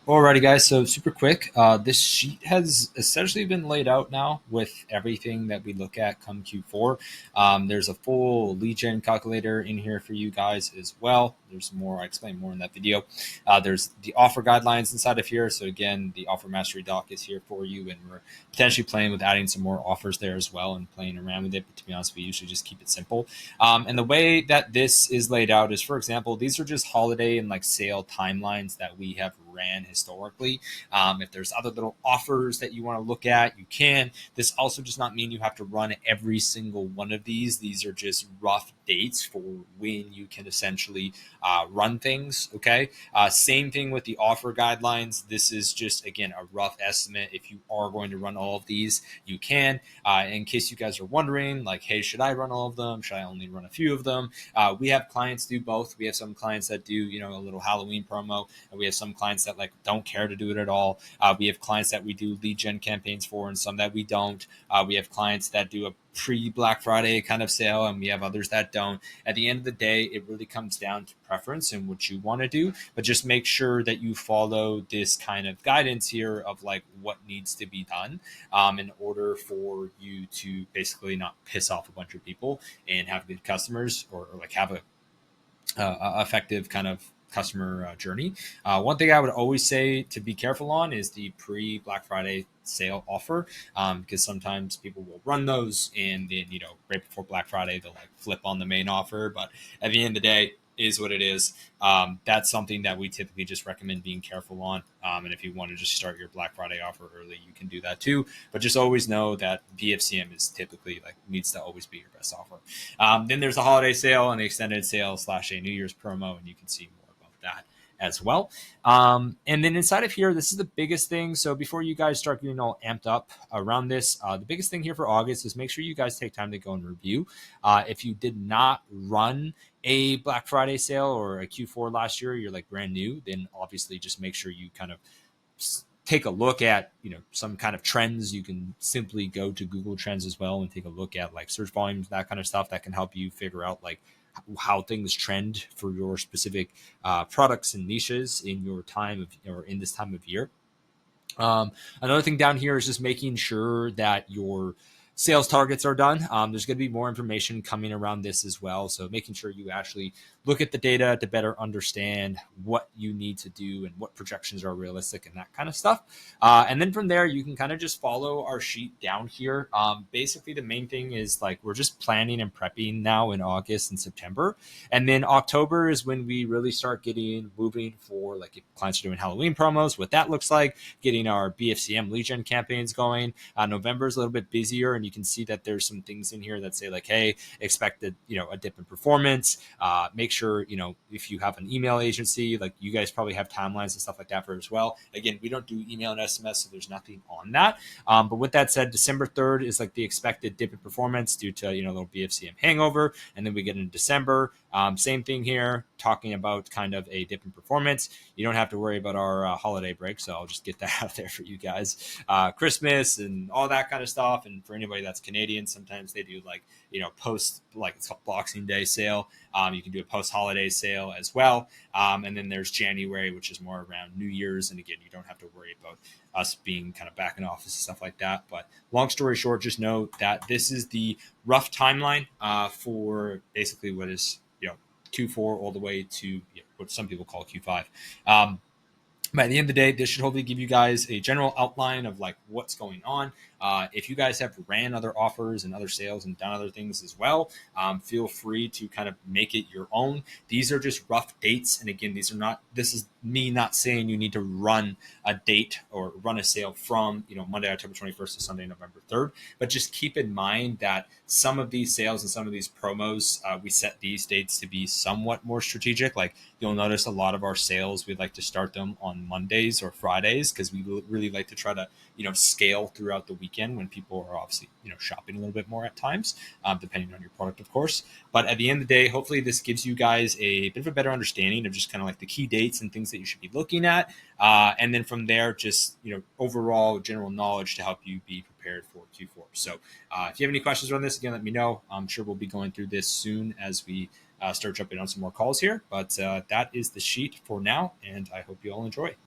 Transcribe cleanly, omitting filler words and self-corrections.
Alrighty, guys. So super quick. This sheet has essentially been laid out now with everything that we look at come Q4. There's a full lead gen calculator in here for you guys as well. There's more. I explain more in that video. There's the offer guidelines inside of here. So again, the offer mastery doc is here for you, and we're potentially playing with adding some more offers there as well and playing around with it. But to be honest, we usually just keep it simple. And the way that this is laid out is, for example, these are just holiday and like sale timelines that we have ran historically. If there's other little offers that you want to look at, you can. This also does not mean you have to run every single one of these. These are just rough dates for when you can essentially run things. Okay. Same thing with the offer guidelines. This is just, again, a rough estimate. If you are going to run all of these, you can. In case you guys are wondering, like, hey, should I run all of them? Should I only run a few of them? We have clients do both. We have some clients that do, a little Halloween promo, and we have some clients that like don't care to do it at all. We have clients that we do lead gen campaigns for, and some that we don't. We have clients that do a pre Black Friday kind of sale, and we have others that don't. At the end of the day, it really comes down to preference and what you want to do, but just make sure that you follow this kind of guidance here of like what needs to be done in order for you to basically not piss off a bunch of people and have good customers, or like have a effective kind of customer journey. One thing I would always say to be careful on is the pre Black Friday sale offer, because sometimes people will run those and then, right before Black Friday, they'll like flip on the main offer. But at the end of the day, is what it is. That's something that we typically just recommend being careful on. And if you want to just start your Black Friday offer early, you can do that too. But just always know that BFCM is typically like needs to always be your best offer. Then there's the holiday sale and the extended sale / a New Year's promo, and you can see more about that as well. And then inside of here, this is the biggest thing. So before you guys start getting all amped up around this, the biggest thing here for August is make sure you guys take time to go and review. If you did not run a Black Friday sale or a Q4 last year, you're like brand new, then obviously just make sure you kind of take a look at some kind of trends. You can simply go to Google Trends as well and take a look at like search volumes, that kind of stuff that can help you figure out like how things trend for your specific products and niches in your time of or in this time of year. Another thing down here is just making sure that your sales targets are done. There's going to be more information coming around this as well. So making sure you actually look at the data to better understand what you need to do and what projections are realistic and that kind of stuff. And then from there, you can kind of just follow our sheet down here. Basically, the main thing is like we're just planning and prepping now in August and September. And then October is when we really start getting moving for like if clients are doing Halloween promos, what that looks like, getting our BFCM lead gen campaigns going. November is a little bit busier, and you can see that there's some things in here that say like, hey, expect a dip in performance. Make sure, if you have an email agency, like you guys probably have timelines and stuff like that for as well. Again, we don't do email and SMS, so there's nothing on that. But with that said, December 3rd is like the expected dip in performance due to, a little BFCM hangover. And then we get into December. Same thing here, talking about kind of a dip in performance. You don't have to worry about our holiday break, so I'll just get that out there for you guys. Christmas and all that kind of stuff. And for anybody that's Canadian, sometimes they do like, post, like it's called Boxing Day sale. You can do a post holiday sale as well. And then there's January, which is more around New Year's. And again, you don't have to worry about us being kind of back in office and stuff like that. But long story short, just know that this is the rough timeline for basically what is, Q4 all the way to what some people call Q5. By the end of the day, this should hopefully give you guys a general outline of like what's going on. If you guys have ran other offers and other sales and done other things as well, feel free to kind of make it your own. These are just rough dates. And again, this is me not saying you need to run a date or run a sale from, Monday, October 21st to Sunday, November 3rd. But just keep in mind that some of these sales and some of these promos, we set these dates to be somewhat more strategic. Like you'll notice a lot of our sales, we'd like to start them on Mondays or Fridays because we really like to try to, scale throughout the weekend when people are obviously, shopping a little bit more at times, depending on your product, of course. But at the end of the day, hopefully this gives you guys a bit of a better understanding of just kind of like the key dates and things that you should be looking at. And then from there, just, overall general knowledge to help you be prepared for Q4. So if you have any questions on this, again, let me know. I'm sure we'll be going through this soon as we start jumping on some more calls here. But that is the sheet for now, and I hope you all enjoy.